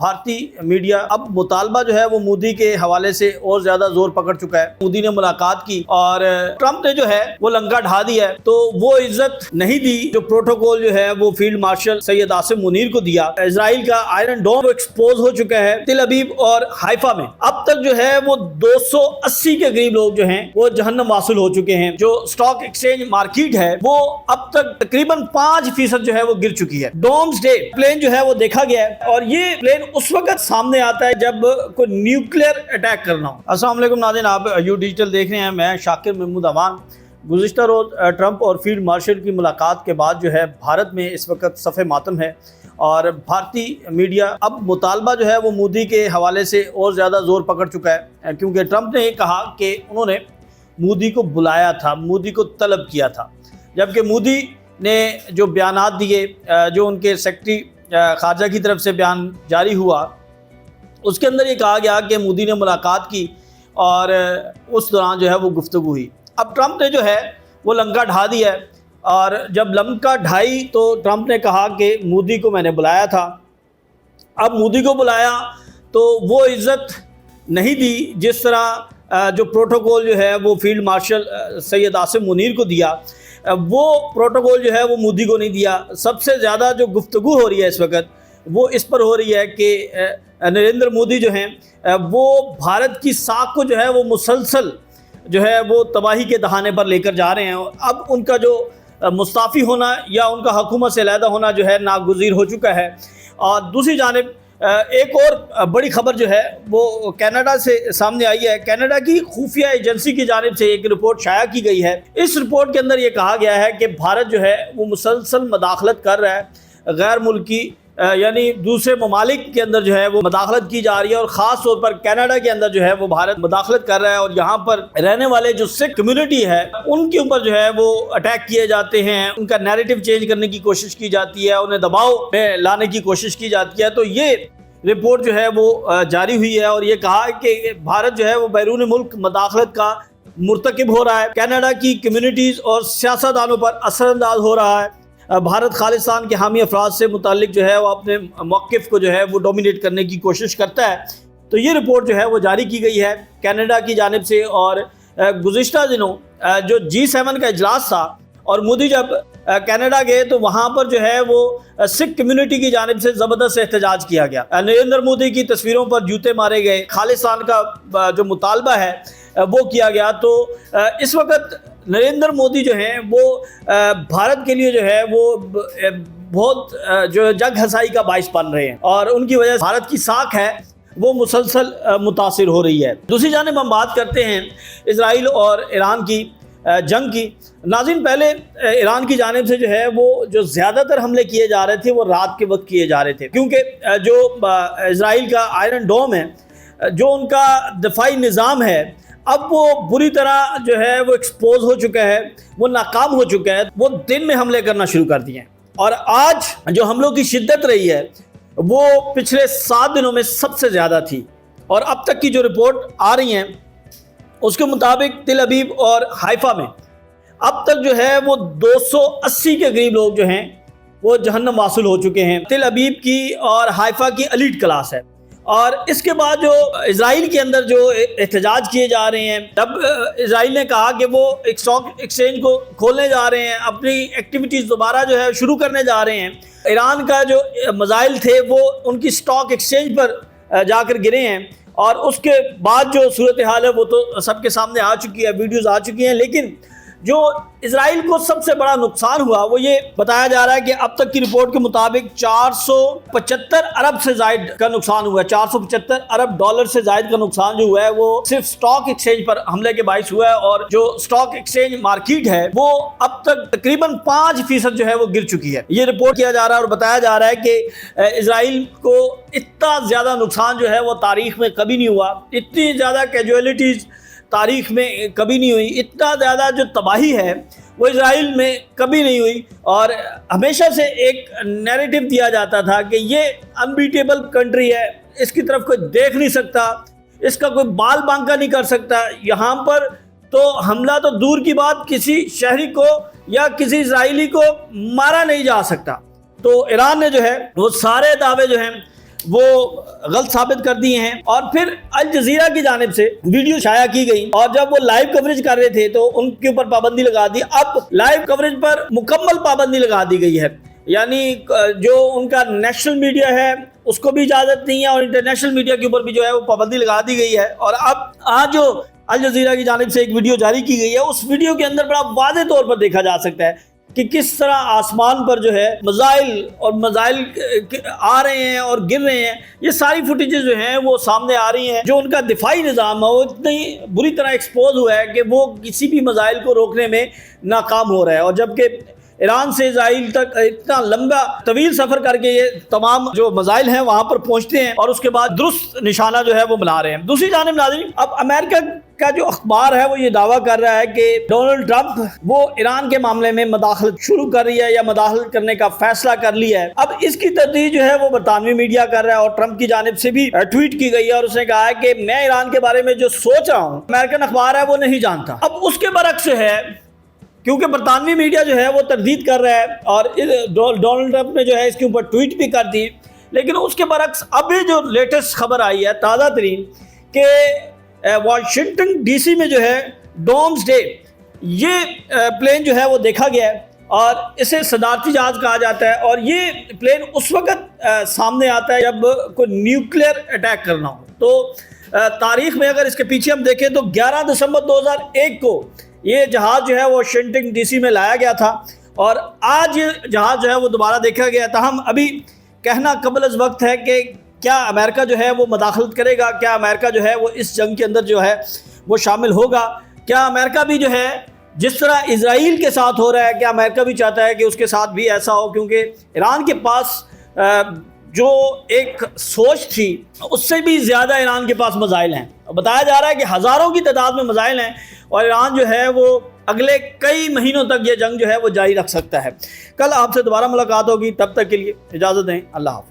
بھارتی میڈیا اب مطالبہ جو ہے وہ مودی کے حوالے سے اور زیادہ زور پکڑ چکا ہے۔ مودی نے ملاقات کی اور ٹرمپ نے جو ہے وہ لنکا ڈھا دیا ہے، تو وہ عزت نہیں دی جو پروٹوکول جو ہے وہ فیلڈ مارشل سید عاصم منیر کو دیا۔ اسرائیل کا آئرن ڈوم ایکسپوز ہو چکا ہے تل ابیب اور حیفا میں۔ اب تک جو ہے وہ 280 کے قریب لوگ جو ہیں وہ جہنم واصل ہو چکے ہیں۔ جو سٹاک ایکسچینج مارکیٹ ہے وہ اب تک تقریباً 5% جو ہے وہ گر چکی ہے۔ ڈومز ڈے پلین جو ہے وہ دیکھا گیا ہے اور یہ پلین اس وقت سامنے آتا ہے جب کوئی نیوکلیر اٹیک کرنا ہو۔ السلام علیکم ناظرین، آپ یو ڈیجیٹل دیکھ رہے ہیں، میں شاکر محمود امان۔ گزشتہ روز ٹرمپ اور فیلڈ مارشل کی ملاقات کے بعد جو ہے بھارت میں اس وقت صف ماتم ہے اور بھارتی میڈیا اب مطالبہ جو ہے وہ مودی کے حوالے سے اور زیادہ زور پکڑ چکا ہے، کیونکہ ٹرمپ نے یہ کہا کہ انہوں نے مودی کو بلایا تھا، مودی کو طلب کیا تھا، جبکہ مودی نے جو بیانات دیے، جو ان کے سیکرٹری خارجہ کی طرف سے بیان جاری ہوا، اس کے اندر یہ کہا گیا کہ مودی نے ملاقات کی اور اس دوران جو ہے وہ گفتگو ہوئی۔ اب ٹرمپ نے جو ہے وہ لنکا ڈھا دیا ہے اور جب لنکا ڈھائی تو ٹرمپ نے کہا کہ مودی کو میں نے بلایا تھا۔ اب مودی کو بلایا تو وہ عزت نہیں دی جس طرح جو پروٹوکول جو ہے وہ فیلڈ مارشل سید عاصم منیر کو دیا، وہ پروٹوکول جو ہے وہ مودی کو نہیں دیا۔ سب سے زیادہ جو گفتگو ہو رہی ہے اس وقت وہ اس پر ہو رہی ہے کہ نریندر مودی جو ہیں وہ بھارت کی ساکھ کو جو ہے وہ مسلسل جو ہے وہ تباہی کے دہانے پر لے کر جا رہے ہیں۔ اب ان کا جو مستعفی ہونا یا ان کا حکومت سے علیحدہ ہونا جو ہے ناگزیر ہو چکا ہے۔ اور دوسری جانب ایک اور بڑی خبر جو ہے وہ کینیڈا سے سامنے آئی ہے۔ کینیڈا کی خفیہ ایجنسی کی جانب سے ایک رپورٹ شائع کی گئی ہے۔ اس رپورٹ کے اندر یہ کہا گیا ہے کہ بھارت جو ہے وہ مسلسل مداخلت کر رہا ہے، غیر ملکی یعنی دوسرے ممالک کے اندر جو ہے وہ مداخلت کی جا رہی ہے، اور خاص طور پر کینیڈا کے اندر جو ہے وہ بھارت مداخلت کر رہا ہے اور یہاں پر رہنے والے جو سکھ کمیونٹی ہے ان کے اوپر جو ہے وہ اٹیک کیے جاتے ہیں، ان کا نیریٹو چینج کرنے کی کوشش کی جاتی ہے، انہیں دباؤ میں لانے کی کوشش کی جاتی ہے۔ تو یہ رپورٹ جو ہے وہ جاری ہوئی ہے اور یہ کہا کہ بھارت جو ہے وہ بیرون ملک مداخلت کا مرتکب ہو رہا ہے، کینیڈا کی کمیونٹیز اور سیاستدانوں پر اثر انداز ہو رہا ہے۔ بھارت خالصتان کے حامی افراد سے متعلق جو ہے وہ اپنے موقف کو جو ہے وہ ڈومینیٹ کرنے کی کوشش کرتا ہے۔ تو یہ رپورٹ جو ہے وہ جاری کی گئی ہے کینیڈا کی جانب سے۔ اور گزشتہ دنوں جو G7 کا اجلاس تھا اور مودی جب کینیڈا گئے تو وہاں پر جو ہے وہ سکھ کمیونٹی کی جانب سے زبردست احتجاج کیا گیا، نریندر مودی کی تصویروں پر جوتے مارے گئے، خالصتان کا جو مطالبہ ہے وہ کیا گیا۔ تو اس وقت نریندر مودی جو ہیں وہ بھارت کے لیے جو ہے وہ بہت جو جگ ہنسائی کا باعث بن رہے ہیں اور ان کی وجہ سے بھارت کی ساکھ ہے وہ مسلسل متاثر ہو رہی ہے۔ دوسری جانب ہم بات کرتے ہیں اسرائیل اور ایران کی جنگ کی۔ ناظرین، پہلے ایران کی جانب سے جو ہے وہ جو زیادہ تر حملے کیے جا رہے تھے وہ رات کے وقت کیے جا رہے تھے، کیونکہ جو اسرائیل کا آئرن ڈوم ہے، جو ان کا دفاعی نظام ہے، اب وہ بری طرح جو ہے وہ ایکسپوز ہو چکا ہے، وہ ناکام ہو چکا ہے۔ وہ دن میں حملے کرنا شروع کر دیے ہیں اور آج جو حملوں کی شدت رہی ہے وہ پچھلے 7 دنوں میں سب سے زیادہ تھی، اور اب تک کی جو رپورٹ آ رہی ہیں اس کے مطابق تل ابیب اور حیفا میں اب تک جو ہے وہ 280 کے قریب لوگ جو ہیں وہ جہنم واصل ہو چکے ہیں۔ تل ابیب کی اور حیفا کی ایلیٹ کلاس ہے، اور اس کے بعد جو اسرائیل کے اندر جو احتجاج کیے جا رہے ہیں، جب اسرائیل نے کہا کہ وہ ایک سٹاک ایکسچینج کو کھولنے جا رہے ہیں، اپنی ایکٹیویٹیز دوبارہ جو ہے شروع کرنے جا رہے ہیں، ایران کا جو مزائل تھے وہ ان کی سٹاک ایکسچینج پر جا کر گرے ہیں، اور اس کے بعد جو صورتحال ہے وہ تو سب کے سامنے آ چکی ہے، ویڈیوز آ چکی ہیں۔ لیکن جو اسرائیل کو سب سے بڑا نقصان ہوا وہ یہ بتایا جا رہا ہے کہ اب تک کی رپورٹ کے مطابق 475 ارب سے زائد کا نقصان ہوا ہے، 475 ارب ڈالر سے زائد کا نقصان جو ہوا ہے وہ صرف سٹاک ایکسچینج پر حملے کے باعث ہوا ہے، اور جو سٹاک ایکسچینج مارکیٹ ہے وہ اب تک تقریباً 5% جو ہے وہ گر چکی ہے۔ یہ رپورٹ کیا جا رہا ہے اور بتایا جا رہا ہے کہ اسرائیل کو اتنا زیادہ نقصان جو ہے وہ تاریخ میں کبھی نہیں ہوا، اتنی زیادہ کیجویلٹیز تاریخ میں کبھی نہیں ہوئی، اتنا زیادہ جو تباہی ہے وہ اسرائیل میں کبھی نہیں ہوئی۔ اور ہمیشہ سے ایک نیریٹو دیا جاتا تھا کہ یہ انبیٹیبل کنٹری ہے، اس کی طرف کوئی دیکھ نہیں سکتا، اس کا کوئی بال بانکا نہیں کر سکتا، یہاں پر تو حملہ تو دور کی بات، کسی شہری کو یا کسی اسرائیلی کو مارا نہیں جا سکتا۔ تو ایران نے جو ہے وہ سارے دعوے جو ہیں وہ غلط ثابت کر دیے ہیں، اور پھر الجزیرہ کی جانب سے ویڈیو شائع کی گئی، اور جب وہ لائیو کوریج کر رہے تھے تو ان کے اوپر پابندی لگا دی۔ اب لائیو کوریج پر مکمل پابندی لگا دی گئی ہے، یعنی جو ان کا نیشنل میڈیا ہے اس کو بھی اجازت نہیں ہے، اور انٹرنیشنل میڈیا کے اوپر بھی جو ہے وہ پابندی لگا دی گئی ہے۔ اور اب آج جو الجزیرہ کی جانب سے ایک ویڈیو جاری کی گئی ہے، اس ویڈیو کے اندر بڑا واضح طور پر دیکھا جا سکتا ہے کہ کس طرح آسمان پر جو ہے میزائل آ رہے ہیں اور گر رہے ہیں۔ یہ ساری فوٹیجز جو ہیں وہ سامنے آ رہی ہیں۔ جو ان کا دفاعی نظام ہے وہ اتنی بری طرح ایکسپوز ہوا ہے کہ وہ کسی بھی میزائل کو روکنے میں ناکام ہو رہا ہے، اور جبکہ ایران سے اسرائیل تک اتنا لمبا طویل سفر کر کے یہ تمام جو میزائل ہیں وہاں پر پہنچتے ہیں، اور اس کے بعد درست نشانہ جو ہے وہ ملا رہے ہیں۔ دوسری جانب ناظرین، اب امریکہ کا جو اخبار ہے وہ یہ دعویٰ کر رہا ہے کہ ڈونلڈ ٹرمپ وہ ایران کے معاملے میں مداخلت شروع کر رہی ہے یا مداخلت کرنے کا فیصلہ کر لیا ہے۔ اب اس کی تردید جو ہے وہ برطانوی میڈیا کر رہا ہے، اور ٹرمپ کی جانب سے بھی ٹویٹ کی گئی ہے، اور اس نے کہا ہے کہ میں ایران کے بارے میں جو سوچ رہا ہوں امریکن اخبار ہے وہ نہیں جانتا۔ اب اس کے برعکس ہے، کیونکہ برطانوی میڈیا جو ہے وہ تردید کر رہا ہے، اور ڈونلڈ ٹرمپ نے جو ہے اس کے اوپر ٹویٹ بھی کر دی، لیکن اس کے برعکس ابھی جو لیٹسٹ خبر آئی ہے تازہ ترین کہ واشنگٹن ڈی سی میں جو ہے ڈومز ڈے یہ پلین جو ہے وہ دیکھا گیا ہے، اور اسے صدارتی جہاز کہا جاتا ہے، اور یہ پلین اس وقت سامنے آتا ہے جب کوئی نیوکلیئر اٹیک کرنا ہو۔ تو تاریخ میں اگر اس کے پیچھے ہم دیکھیں تو 11 دسمبر 2001 کو یہ جہاز جو ہے وہ واشنگٹن ڈی سی میں لایا گیا تھا، اور آج یہ جہاز جو ہے وہ دوبارہ دیکھا گیا۔ تاہم ابھی کہنا قبل از وقت ہے کہ کیا امریکہ جو ہے وہ مداخلت کرے گا، کیا امریکہ جو ہے وہ اس جنگ کے اندر جو ہے وہ شامل ہوگا، کیا امریکہ بھی جو ہے جس طرح اسرائیل کے ساتھ ہو رہا ہے کیا امریکہ بھی چاہتا ہے کہ اس کے ساتھ بھی ایسا ہو، کیونکہ ایران کے پاس جو ایک سوچ تھی اس سے بھی زیادہ ایران کے پاس میزائل ہیں۔ بتایا جا رہا ہے کہ ہزاروں کی تعداد میں میزائل ہیں، اور ایران جو ہے وہ اگلے کئی مہینوں تک یہ جنگ جو ہے وہ جاری رکھ سکتا ہے۔ کل آپ سے دوبارہ ملاقات ہوگی، تب تک کے لیے اجازت دیں، اللہ حافظ۔